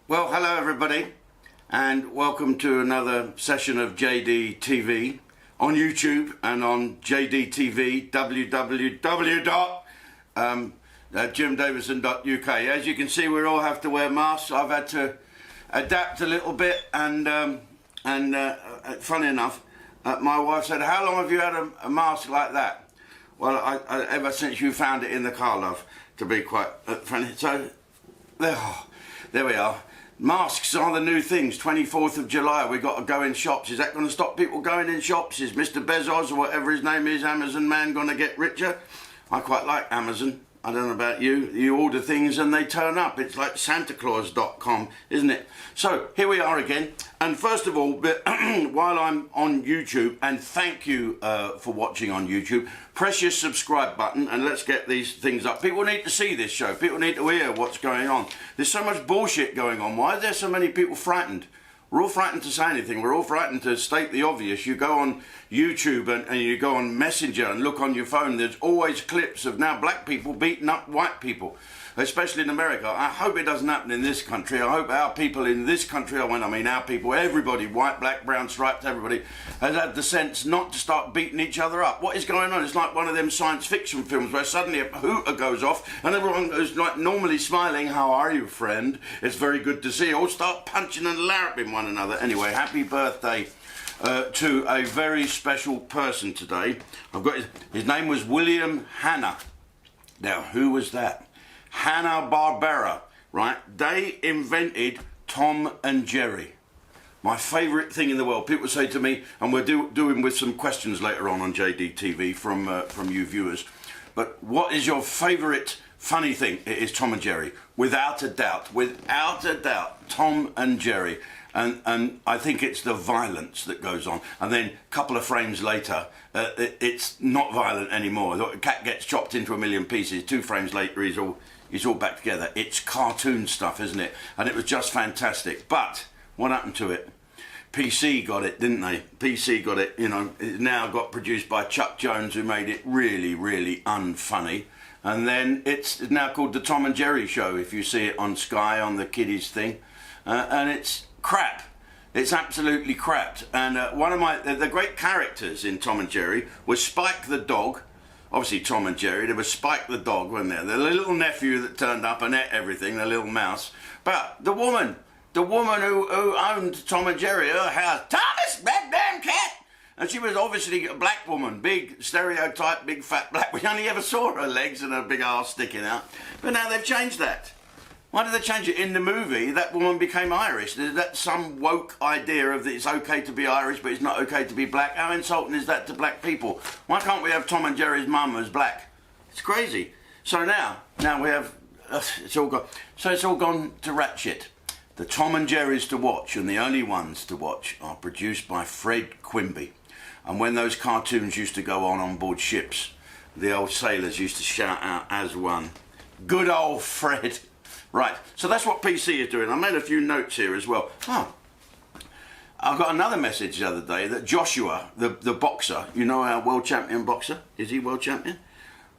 Well, hello everybody, and welcome to another session of JDTV on YouTube and on JDTV, www.jimdavidson.uk. As you can see, we all have to wear masks. I've had to adapt a little bit, and funny enough, my wife said, "How long have you had a mask like that?" Well, I ever since you found it in the car, love, to be quite funny. So, there we are. Masks are the new things. 24th of July, we got to go in shops. Is that going to stop people going in shops? Is Mr. Bezos, or whatever his name is, Amazon man, going to get richer? I quite like Amazon. I don't know about you. You order things and they turn up. It's like SantaClaus.com, isn't it? So, here we are again. And first of all, while I'm on YouTube, and thank you for watching on YouTube, press your subscribe button and let's get these things up. People need to see this show. People need to hear what's going on. There's so much bullshit going on. Why are there so many people frightened? We're all frightened to say anything. We're all frightened to state the obvious. You go on YouTube and you go on Messenger and look on your phone, there's always clips of now black people beating up white people, especially in America. I hope it doesn't happen in this country. I hope our people in this country, I mean our people, everybody, white, black, brown, striped, everybody, has had the sense not to start beating each other up. What is going on? It's like one of them science fiction films where suddenly a hooter goes off and everyone goes like normally smiling, "How are you, friend? It's very good to see you." All start punching and larping one another. Anyway, happy birthday to a very special person today. I've got his name was William Hanna. Now, who was that? Hanna-Barbera, right? They invented Tom and Jerry. My favourite thing in the world. People say to me, and we're doing with some questions later on JDTV from you viewers, but what is your favourite funny thing? It is Tom and Jerry. Without a doubt, Tom and Jerry. And I think it's the violence that goes on. And then a couple of frames later, it's not violent anymore. The cat gets chopped into a million pieces. 2 frames later, he's all back together. It's cartoon stuff, isn't it? And it was just fantastic. But what happened to it? PC got it, didn't they? PC got it, you know. It now got produced by Chuck Jones, who made it really, really unfunny. And then it's now called the Tom and Jerry Show, if you see it on Sky, on the kiddies thing. And it's crap. It's absolutely crap. And one of the great characters in Tom and Jerry was Spike the dog. Obviously Tom and Jerry, there was Spike the dog, wasn't there? The little nephew that turned up and ate everything, the little mouse. But the woman who owned Tom and Jerry, her house, "Thomas, that damn cat!" And she was obviously a black woman, big stereotype, big fat black. We only ever saw her legs and her big arse sticking out. But now they've changed that. Why did they change it? In the movie, that woman became Irish. Is that some woke idea of that it's okay to be Irish, but it's not okay to be black? How insulting is that to black people? Why can't we have Tom and Jerry's mum as black? It's crazy. So now we have, it's all gone. So it's all gone to ratchet. The Tom and Jerry's to watch, and the only ones to watch, are produced by Fred Quimby. And when those cartoons used to go on board ships, the old sailors used to shout out as one. Good old Fred. Right, so that's what PC is doing. I made a few notes here as well. I got another message the other day that Joshua, the boxer, you know, our world champion boxer, is he world champion?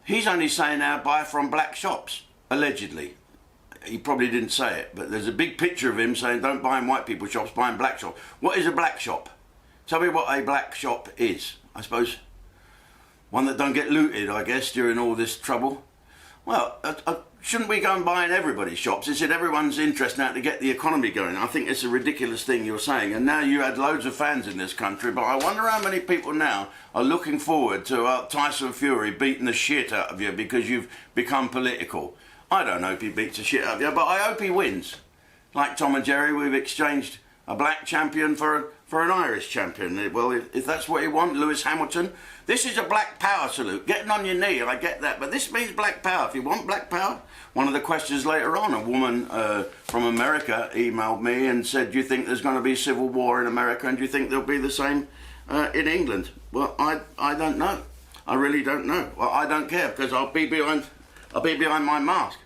He's only saying now buy from black shops, allegedly. He probably didn't say it, but there's a big picture of him saying don't buy in white people shops, buy in black shops. What is a black shop? Tell me what a black shop is. I suppose one that don't get looted, I guess, during all this trouble. Well, shouldn't we go and buy in everybody's shops? It's in everyone's interest now to get the economy going. I think it's a ridiculous thing you're saying. And now you had loads of fans in this country, but I wonder how many people now are looking forward to Tyson Fury beating the shit out of you because you've become political. I don't know if he beats the shit out of you, but I hope he wins. Like Tom and Jerry, we've exchanged a black champion for an Irish champion. Well, if that's what you want, Lewis Hamilton. This is a black power salute. Getting on your knee, I get that, but this means black power. If you want black power, one of the questions later on, a woman from America emailed me and said, do you think there's going to be civil war in America, and do you think there'll be the same in England? Well, I don't know. I really don't know. Well, I don't care, because I'll be behind my mask.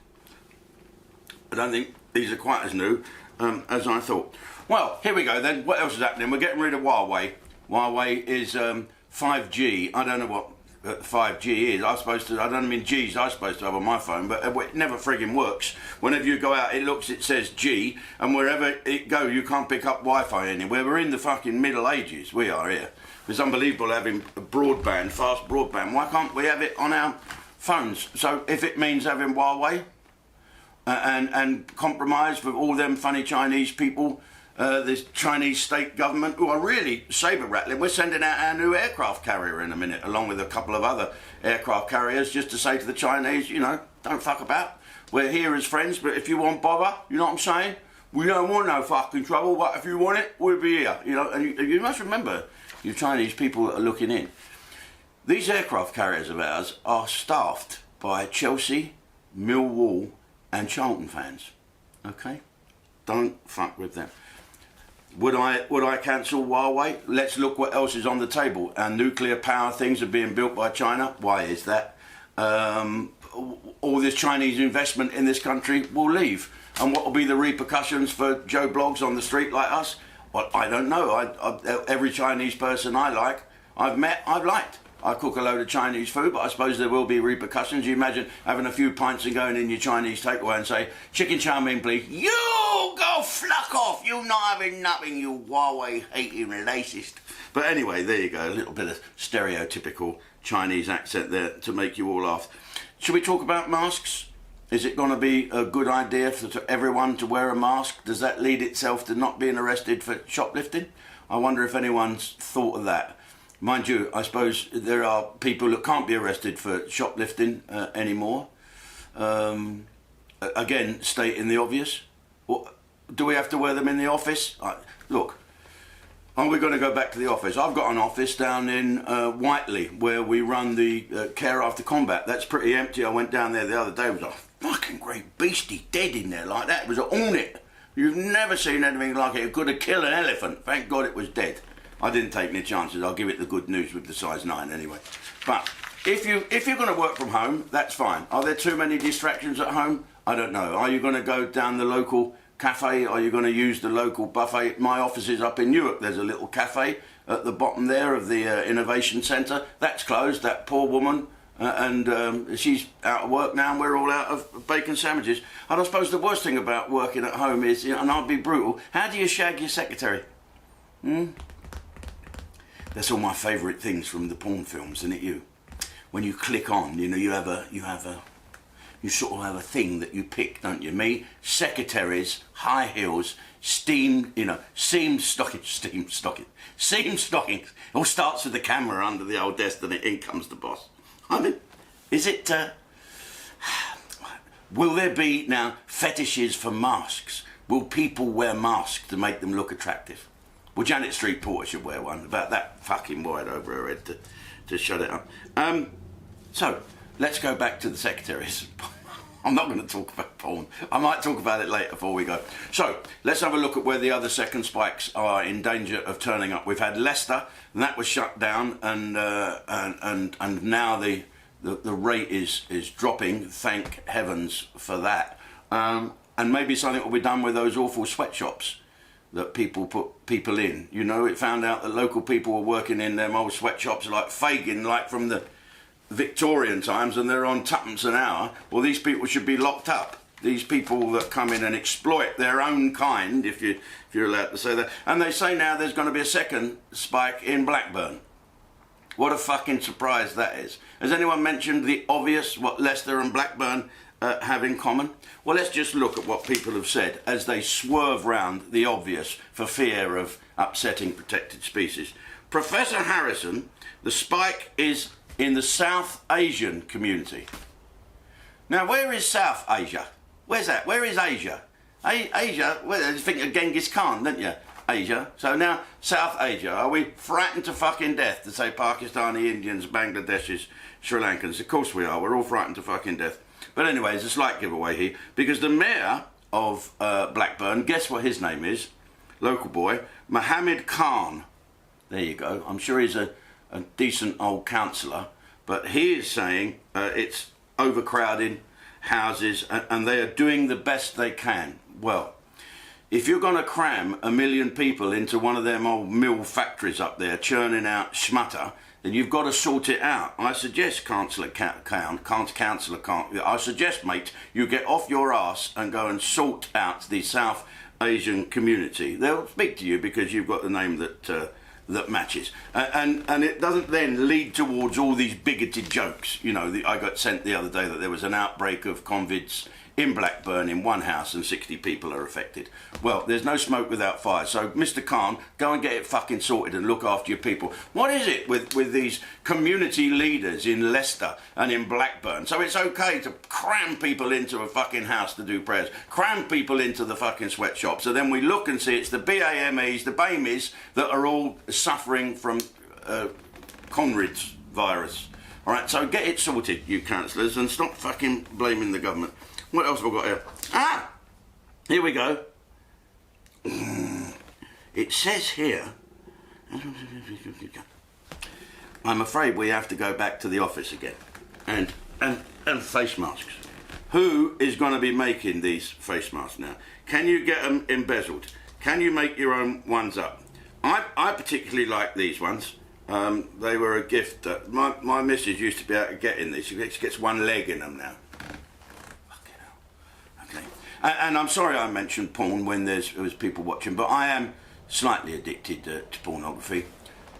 I don't think these are quite as new as I thought. Well, here we go then. What else is happening? We're getting rid of Huawei. Huawei is 5G. I don't know what 5G is. I don't mean G's I'm supposed to have on my phone, but it never frigging works. Whenever you go out, it says G, and wherever it go, you can't pick up Wi-Fi anywhere. We're in the fucking Middle Ages, we are here. It's unbelievable having broadband, fast broadband. Why can't we have it on our phones? So if it means having Huawei and compromise with all them funny Chinese people, this Chinese state government, who are really saber-rattling. We're sending out our new aircraft carrier in a minute, along with a couple of other aircraft carriers, just to say to the Chinese, you know, don't fuck about. We're here as friends, but if you want bother, you know what I'm saying? We don't want no fucking trouble, but if you want it, we'll be here. You know, and you must remember, you Chinese people that are looking in, these aircraft carriers of ours are staffed by Chelsea, Millwall and Charlton fans. Okay? Don't fuck with them. Would I cancel Huawei? Let's look what else is on the table. And nuclear power things are being built by China. Why is that? All this Chinese investment in this country will leave. And what will be the repercussions for Joe Blogs on the street like us? Well, I don't know. Every Chinese person I've met, I've liked. I cook a load of Chinese food, but I suppose there will be repercussions. You imagine having a few pints and going in your Chinese takeaway and say, chicken chow mein, please. You go fluck off. You not having nothing, you Huawei hating racist. But anyway, there you go. A little bit of stereotypical Chinese accent there to make you all laugh. Should we talk about masks? Is it going to be a good idea for everyone to wear a mask? Does that lead itself to not being arrested for shoplifting? I wonder if anyone's thought of that. Mind you, I suppose there are people that can't be arrested for shoplifting anymore. Again, stating the obvious. Do we have to wear them in the office? Look, are we going to go back to the office? I've got an office down in Whiteley where we run the care after combat. That's pretty empty. I went down there the other day. It was a fucking great beastie dead in there like that. It was a hornet. You've never seen anything like it. It could have killed an elephant. Thank God it was dead. I didn't take any chances. I'll give it the good news with the size 9 anyway. But if you're going to work from home, that's fine. Are there too many distractions at home? I don't know. Are you going to go down the local cafe? Are you going to use the local buffet? My office is up in Newark. There's a little cafe at the bottom there of the Innovation Centre. That's closed. That poor woman. And she's out of work now, and we're all out of bacon sandwiches. And I suppose the worst thing about working at home is, you know, and I'll be brutal, how do you shag your secretary? That's all my favourite things from the porn films, isn't it? You, when you click on, you know, you sort of have a thing that you pick, don't you? Me, secretaries, high heels, seam stockings. It all starts with the camera under the old desk, and in comes the boss. I mean, is it? Will there be now fetishes for masks? Will people wear masks to make them look attractive? Well, Janet Street Porter should wear one, about that fucking wide over her head to shut it up. So, let's go back to the secretaries. I'm not going to talk about porn. I might talk about it later before we go. So, let's have a look at where the other second spikes are in danger of turning up. We've had Leicester, and that was shut down, and now the rate is dropping. Thank heavens for that. And maybe something will be done with those awful sweatshops that people put people in. You know, it found out that local people were working in them old sweatshops like Fagin, like from the Victorian times, and they're on tuppence an hour. Well, these people should be locked up. These people that come in and exploit their own kind, if you're allowed to say that. And they say now there's going to be a second spike in Blackburn. What a fucking surprise that is. Has anyone mentioned the obvious, what Leicester and Blackburn have in common? Well, let's just look at what people have said as they swerve round the obvious for fear of upsetting protected species. Professor Harrison, the spike is in the South Asian community. Now, where is South Asia? Where's that? Where is Asia? Asia, well, you think of Genghis Khan, don't you? Asia. So now, South Asia. Are we frightened to fucking death to say Pakistani, Indians, Bangladeshis, Sri Lankans? Of course we are. We're all frightened to fucking death. But anyway, it's a slight giveaway here, because the mayor of Blackburn, guess what his name is? Local boy, Mohammed Khan. There you go. I'm sure he's a decent old councillor, but he is saying it's overcrowding houses, and they are doing the best they can. Well, if you're going to cram 1 million people into one of them old mill factories up there, churning out schmutter, then you've got to sort it out. I suggest, I suggest, mate, you get off your ass and go and sort out the South Asian community. They'll speak to you because you've got the name that matches, and it doesn't then lead towards all these bigoted jokes. You know, I got sent the other day that there was an outbreak of convids in Blackburn in one house and 60 people are affected. Well, there's no smoke without fire. So, Mr. Khan, go and get it fucking sorted and look after your people. What is it with these community leaders in Leicester and in Blackburn? So it's okay to cram people into a fucking house to do prayers, cram people into the fucking sweatshop. So then we look and see it's the BAMEs, the BAMEs that are all suffering from Conrad's virus. All right, so get it sorted, you councillors, and stop fucking blaming the government. What else have I got here? Ah! Here we go. It says here... I'm afraid we have to go back to the office again. And face masks. Who is going to be making these face masks now? Can you get them embezzled? Can you make your own ones up? I particularly like these ones. They were a gift that... My missus used to be able to get in these. She gets one leg in them now. And I'm sorry I mentioned porn when there was people watching, but I am slightly addicted to pornography.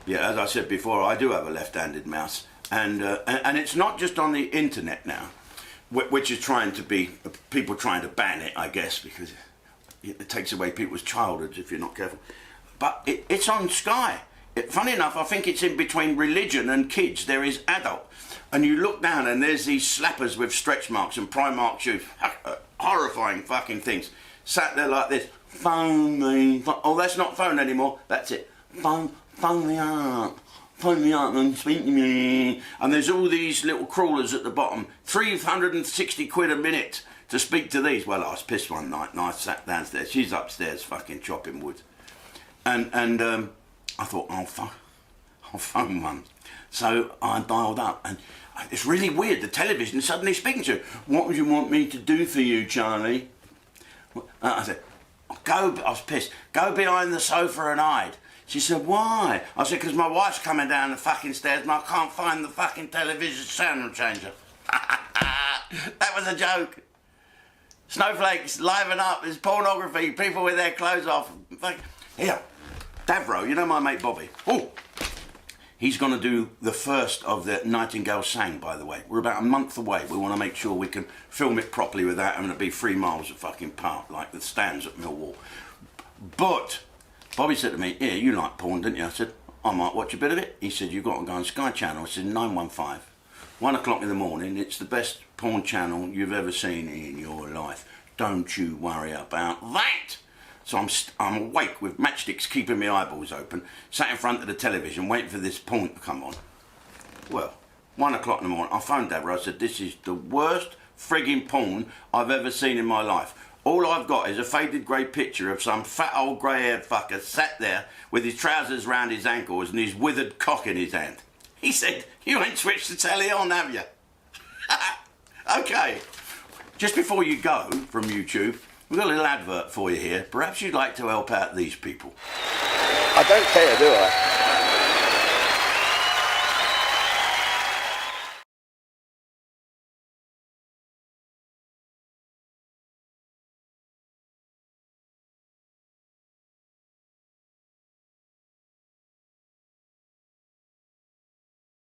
Yeah, as I said before, I do have a left-handed mouse, and it's not just on the internet now, which is people trying to ban it, I guess, because it takes away people's childhoods if you're not careful. But it's on Sky. Funny enough, I think it's in between religion and kids. There is adult. And you look down and there's these slappers with stretch marks and Primark shoes. Horrifying fucking things. Sat there like this. Phone me. Oh, that's not phone anymore. That's it. Phone me up. Phone me up and speak to me. And there's all these little crawlers at the bottom. 360 quid a minute to speak to these. Well, I was pissed one night and I sat downstairs. She's upstairs fucking chopping wood. And I thought, I'll phone one. So I dialed up and it's really weird. The television suddenly speaking to you. What would you want me to do for you, Charlie? I said, I was pissed. Go behind the sofa and hide. She said, why? I said, because my wife's coming down the fucking stairs and I can't find the fucking television channel changer. That was a joke. Snowflakes, liven up. There's pornography. People with their clothes off. Here, Davro, you know my mate Bobby? Oh. He's going to do the first of the Nightingale Sang, by the way. We're about a month away. We want to make sure we can film it properly without having to be 3 miles of fucking park, like the stands at Millwall. But Bobby said to me, yeah, you like porn, didn't you? I said, I might watch a bit of it. He said, you've got to go on Sky Channel. I said, 915. 1 o'clock in the morning. It's the best porn channel you've ever seen in your life. Don't you worry about that. So I'm awake with matchsticks keeping my eyeballs open, sat in front of the television waiting for this porn to come on. Well, 1 o'clock in the morning, I phoned Deborah. I said, this is the worst frigging porn I've ever seen in my life. All I've got is a faded grey picture of some fat old grey-haired fucker sat there with his trousers round his ankles and his withered cock in his hand. He said, you ain't switched the telly on, have you? Okay, just before you go from YouTube, we've got a little advert for you here. Perhaps you'd like to help out these people. I don't care, do I?